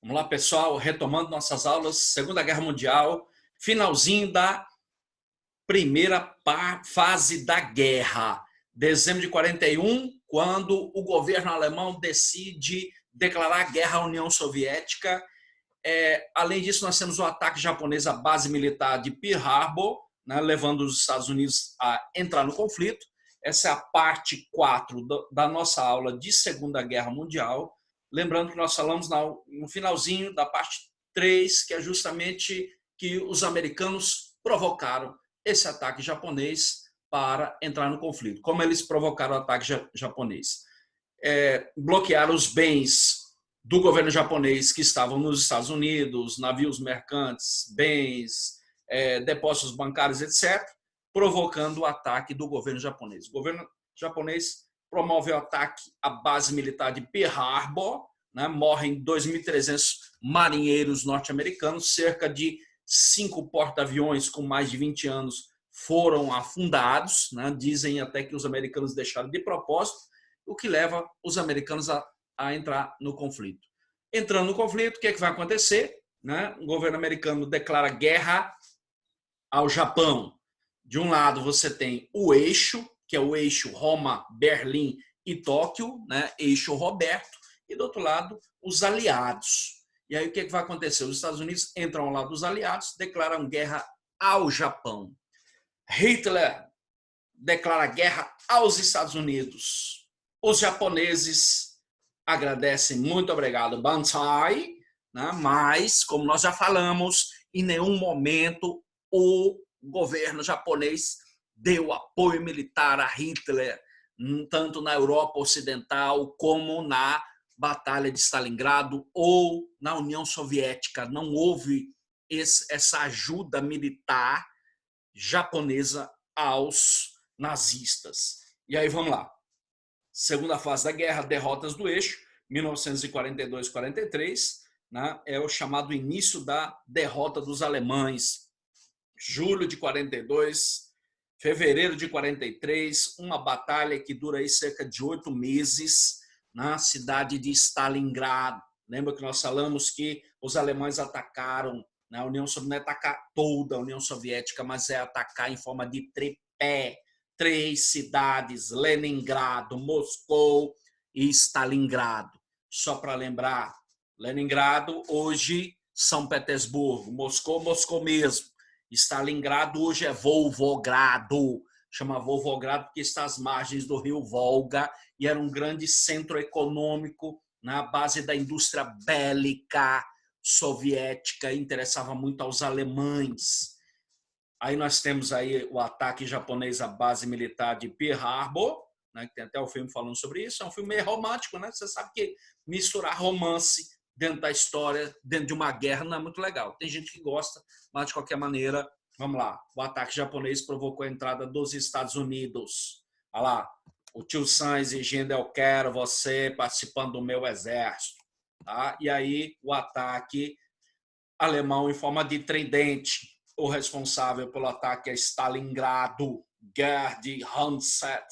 Vamos lá, pessoal, retomando nossas aulas, Segunda Guerra Mundial, finalzinho da primeira fase da guerra. Dezembro de 41, quando o governo alemão decide declarar guerra à União Soviética. Além disso, nós temos o ataque japonês à base militar de Pearl Harbor, né, levando os Estados Unidos a entrar no conflito. Essa é a parte 4 da nossa aula de Segunda Guerra Mundial. Lembrando que nós falamos no finalzinho da parte 3, que é justamente que os americanos provocaram esse ataque japonês para entrar no conflito. Como eles provocaram o ataque japonês? Bloquearam os bens do governo japonês que estavam nos Estados Unidos, navios mercantes, bens, depósitos bancários, etc., provocando o ataque do governo japonês. O governo japonês promove o ataque à base militar de Pearl Harbor, né? Morrem 2.300 marinheiros norte-americanos, cerca de 5 porta-aviões com mais de 20 anos foram afundados, né? Dizem até que os americanos deixaram de propósito, o que leva os americanos a entrar no conflito. Entrando no conflito, o que vai acontecer? Né? O governo americano declara guerra ao Japão. De um lado, você tem o eixo, que é o eixo Roma, Berlim e Tóquio, né? Eixo Roberto, e do outro lado, os aliados. E aí o que vai acontecer? Os Estados Unidos entram ao lado dos aliados, declaram guerra ao Japão. Hitler declara guerra aos Estados Unidos. Os japoneses agradecem, muito obrigado, Banzai, né? Mas, como nós já falamos, em nenhum momento o governo japonês deu apoio militar a Hitler, tanto na Europa Ocidental como na Batalha de Stalingrado ou na União Soviética. Não houve essa ajuda militar japonesa aos nazistas. E aí vamos lá. Segunda fase da guerra, derrotas do eixo, 1942-43, né? É o chamado início da derrota dos alemães. Julho de 42, fevereiro de 43, uma batalha que dura aí cerca de 8 meses na cidade de Stalingrado. Lembra que nós falamos que os alemães atacaram, né? A União Soviética não é atacar toda a União Soviética, mas é atacar em forma de tripé. 3 cidades, Leningrado, Moscou e Stalingrado. Só para lembrar, Leningrado, hoje São Petersburgo, Moscou, Moscou mesmo. Stalingrado hoje é Volgogrado, chama Volgogrado porque está às margens do rio Volga e era um grande centro econômico na base da indústria bélica soviética, interessava muito aos alemães. Aí nós temos aí o ataque japonês à base militar de Pearl Harbor, né, que tem até o filme falando sobre isso. É um filme meio romântico, né? Você sabe que misturar romance dentro da história, dentro de uma guerra, não é muito legal. Tem gente que gosta, mas de qualquer maneira, vamos lá. O ataque japonês provocou a entrada dos Estados Unidos. Olha lá, o tio Sam exigindo: eu quero você participando do meu exército. Tá? E aí o ataque alemão em forma de tridente. O responsável pelo ataque é Stalingrado, Gerd Hanset.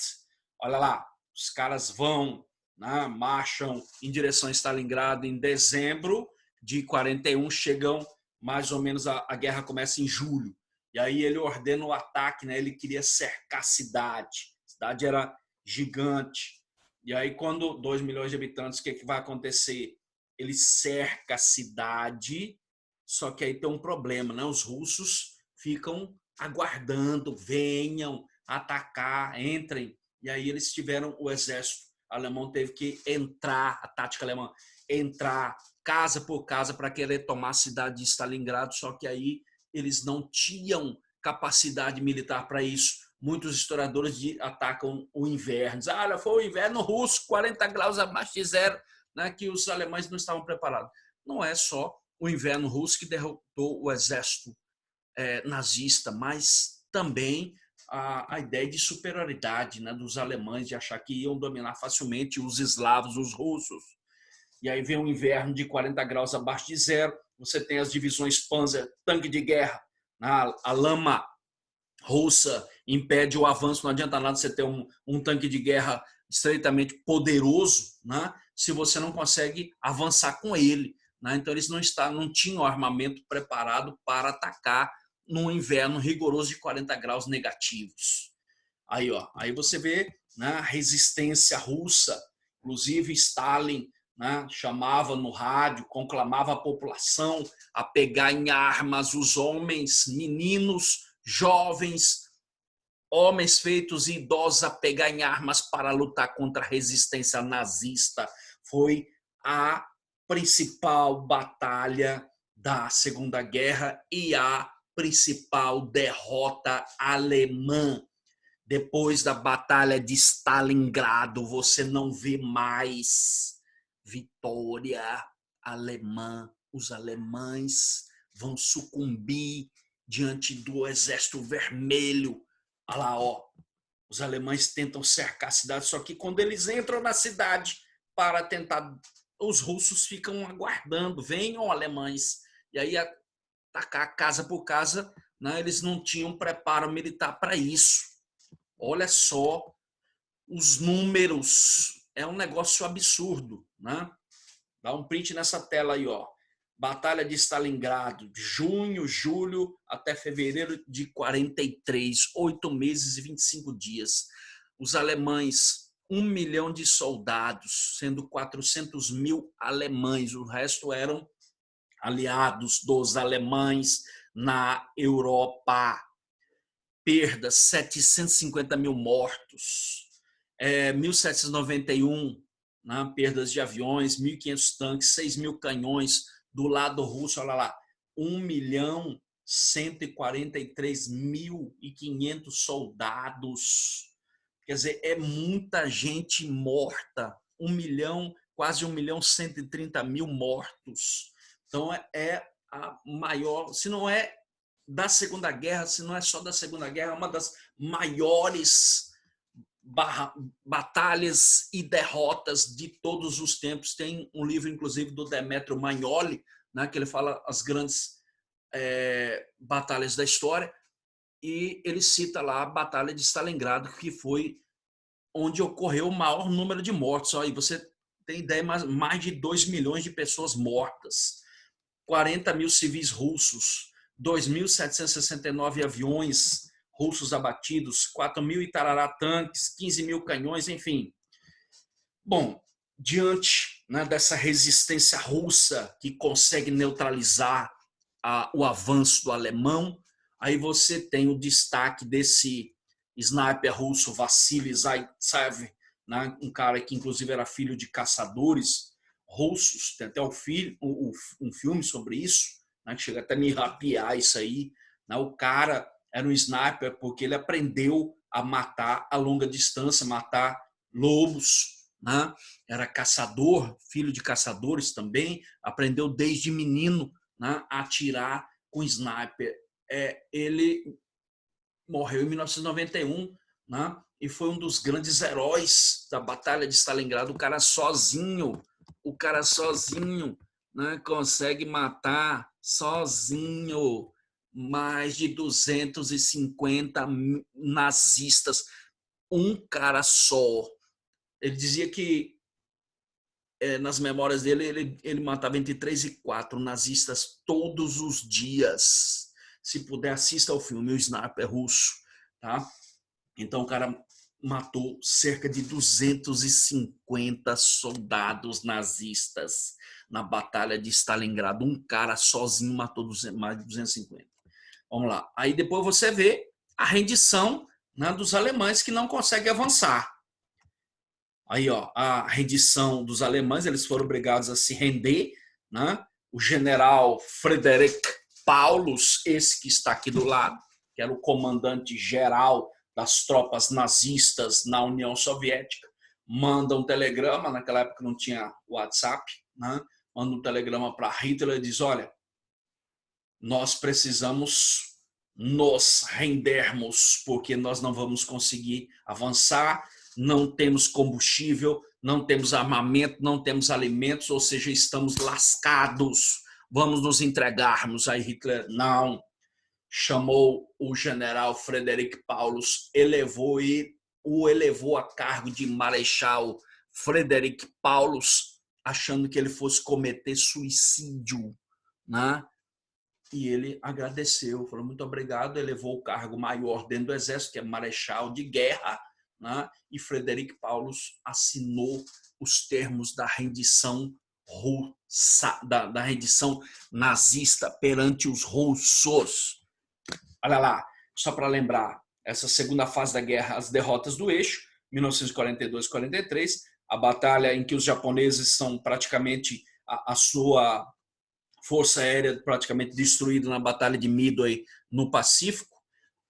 Olha lá, os caras vão, né, marcham em direção a Stalingrado em dezembro de 41, chegam mais ou menos, a guerra começa em julho. E aí ele ordena o ataque, né? Ele queria cercar a cidade. A cidade era gigante. E aí quando 2 milhões de habitantes, o que vai acontecer? Ele cerca a cidade. Só que aí tem um problema, né? Os russos ficam aguardando, venham atacar, entrem. E aí eles tiveram, o exército alemão teve que entrar, a tática alemã, entrar casa por casa para querer tomar a cidade de Stalingrado, só que aí eles não tinham capacidade militar para isso. Muitos historiadores atacam o inverno. Dizem: olha, foi o inverno russo, 40 graus abaixo de zero, né? Que os alemães não estavam preparados. Não é só o inverno russo que derrotou o exército nazista, mas também a ideia de superioridade, né, dos alemães, de achar que iam dominar facilmente os eslavos, os russos. E aí vem um inverno de 40 graus abaixo de zero, você tem as divisões Panzer, tanque de guerra, né, a lama russa impede o avanço, não adianta nada você ter um tanque de guerra estreitamente poderoso, né, se você não consegue avançar com ele. né? Então eles não tinham armamento preparado para atacar num inverno rigoroso de 40 graus negativos. Aí você vê, né, a resistência russa, inclusive Stalin, né, chamava no rádio, conclamava a população a pegar em armas os homens, meninos, jovens, homens feitos e idosos a pegar em armas para lutar contra a resistência nazista. Foi a principal batalha da Segunda Guerra e a principal derrota alemã. Depois da Batalha de Stalingrado, você não vê mais vitória alemã. Os alemães vão sucumbir diante do Exército Vermelho. Olha lá, ó. Os alemães tentam cercar a cidade, só que quando eles entram na cidade para tentar, os russos ficam aguardando, venham alemães, e aí atacar casa por casa, né? Eles não tinham preparo militar para isso. Olha só os números, é um negócio absurdo, né? Dá um print nessa tela aí, ó. Batalha de Stalingrado, junho, julho até fevereiro de 43, 8 meses e 25 dias. Os alemães, 1 milhão de soldados, sendo 400 mil alemães, o resto eram aliados dos alemães na Europa. Perdas, 750 mil mortos. 1791, né, perdas de aviões, 1.500 tanques, 6 mil canhões. Do lado russo, olha lá, 1.143.500 soldados. Quer dizer, é muita gente morta. 1 milhão, quase 1.130.000 mortos. Então, é a maior, se não é da Segunda Guerra, se não é só da Segunda Guerra, é uma das maiores batalhas e derrotas de todos os tempos. Tem um livro, inclusive, do Demetrio Magnoli, né, que ele fala as grandes batalhas da história, e ele cita lá a Batalha de Stalingrado, que foi onde ocorreu o maior número de mortos. Aí você tem ideia, mais de 2 milhões de pessoas mortas, 40 mil civis russos, 2.769 aviões russos abatidos, 4 mil e tarará tanques, 15 mil canhões, enfim. Bom, diante, né, dessa resistência russa que consegue neutralizar o avanço do alemão, aí você tem o destaque desse sniper russo, Vassili Zaitsev, né, um cara que inclusive era filho de caçadores russos, tem até um filme sobre isso, né, que chega até a me arrepiar isso aí. Né, o cara era um sniper porque ele aprendeu a matar a longa distância, matar lobos, né? Era caçador, filho de caçadores também, aprendeu desde menino, né, a atirar com sniper. Ele morreu em 1991, né, e foi um dos grandes heróis da Batalha de Stalingrado. O cara sozinho, né, consegue matar sozinho mais de 250 nazistas. Um cara só. Ele dizia que, nas memórias dele, ele matava entre 3 e 4 nazistas todos os dias. Se puder, assista ao filme O Sniper Russo. Tá? Então, o cara matou cerca de 250 soldados nazistas na Batalha de Stalingrado. Um cara sozinho matou mais de 250. Vamos lá. Aí depois você vê a rendição, né, dos alemães, que não conseguem avançar. Aí, ó, a rendição dos alemães, eles foram obrigados a se render, né? O general Frederick Paulus, esse que está aqui do lado, que era o comandante geral das tropas nazistas na União Soviética, manda um telegrama, naquela época não tinha WhatsApp, né? Manda um telegrama para Hitler e diz: olha, nós precisamos nos rendermos, porque nós não vamos conseguir avançar, não temos combustível, não temos armamento, não temos alimentos, ou seja, estamos lascados, vamos nos entregarmos. Aí Hitler não, chamou o general Frederick Paulus, o elevou a cargo de Marechal Frederick Paulus, achando que ele fosse cometer suicídio, né? E ele agradeceu, falou muito obrigado, elevou o cargo maior dentro do exército, que é marechal de guerra, né? E Frederic Paulus assinou os termos da rendição russa, da rendição nazista perante os russos. Olha lá, só para lembrar, essa segunda fase da guerra, as derrotas do eixo, 1942-43, a batalha em que os japoneses são praticamente a sua força aérea praticamente destruída na batalha de Midway no Pacífico,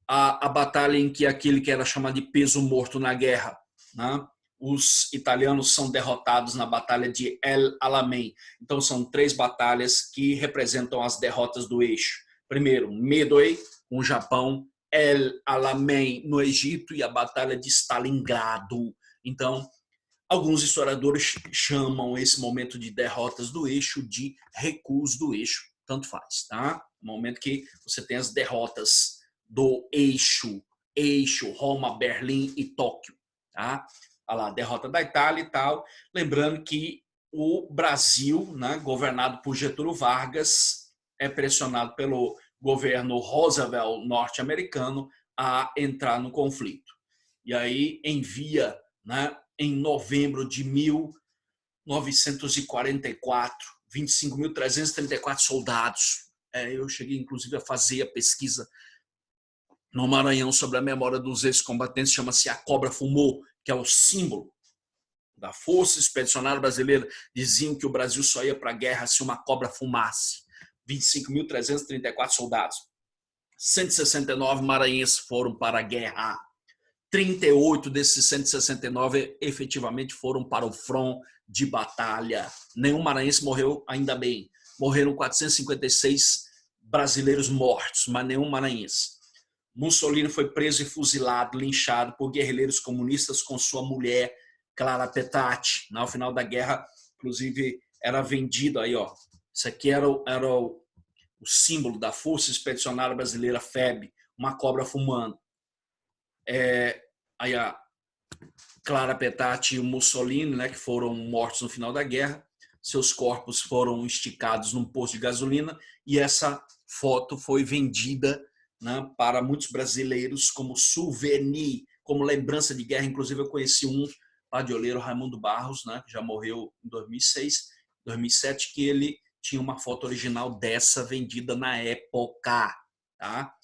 a batalha em que aquele que era chamado de peso morto na guerra, né? Os italianos são derrotados na batalha de El Alamein. Então são 3 batalhas que representam as derrotas do eixo. Primeiro, Midway, com o Japão, El Alamein no Egito e a batalha de Stalingrado. Então, alguns historiadores chamam esse momento de derrotas do eixo de recuos do eixo, tanto faz, tá? No momento que você tem as derrotas do eixo Roma, Berlim e Tóquio, tá? Olha lá, derrota da Itália e tal. Lembrando que o Brasil, né, governado por Getúlio Vargas, é pressionado pelo governo Roosevelt norte-americano a entrar no conflito. E aí envia, né, em novembro de 1944, 25.334 soldados. Eu cheguei, inclusive, a fazer a pesquisa no Maranhão sobre a memória dos ex-combatentes, chama-se A Cobra Fumou, que é o símbolo da Força Expedicionária Brasileira. Diziam que o Brasil só ia para a guerra se uma cobra fumasse. 25.334 soldados. 169 maranhenses foram para a guerra. 38 desses 169 efetivamente foram para o front de batalha. Nenhum maranhense morreu, ainda bem. Morreram 456 brasileiros mortos, mas nenhum maranhense. Mussolini foi preso e fuzilado, linchado por guerrilheiros comunistas com sua mulher, Clara Petacci. No final da guerra, inclusive, era vendido aí, ó. Isso aqui era o símbolo da Força Expedicionária Brasileira, FEB, uma cobra fumando. Aí a Clara Petacci e o Mussolini, né, que foram mortos no final da guerra, seus corpos foram esticados num posto de gasolina e essa foto foi vendida, né, para muitos brasileiros como souvenir, como lembrança de guerra. Inclusive eu conheci um padioleiro, Raimundo Barros, né, que já morreu em 2006, 2007, que ele tinha uma foto original dessa vendida na época, tá?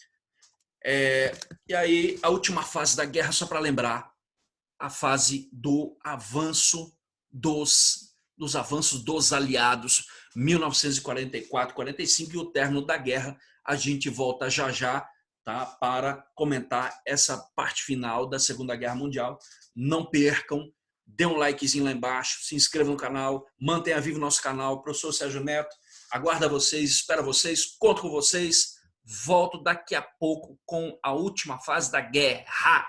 E aí a última fase da guerra, só para lembrar, a fase do avanço dos avanços dos aliados, 1944-45, e o término da guerra. A gente volta já, tá, para comentar essa parte final da Segunda Guerra Mundial. Não percam, dê um likezinho lá embaixo, se inscrevam no canal, mantenha vivo o nosso canal. Professor Sérgio Neto, aguarda vocês, espera vocês, conto com vocês. Volto daqui a pouco com a última fase da guerra.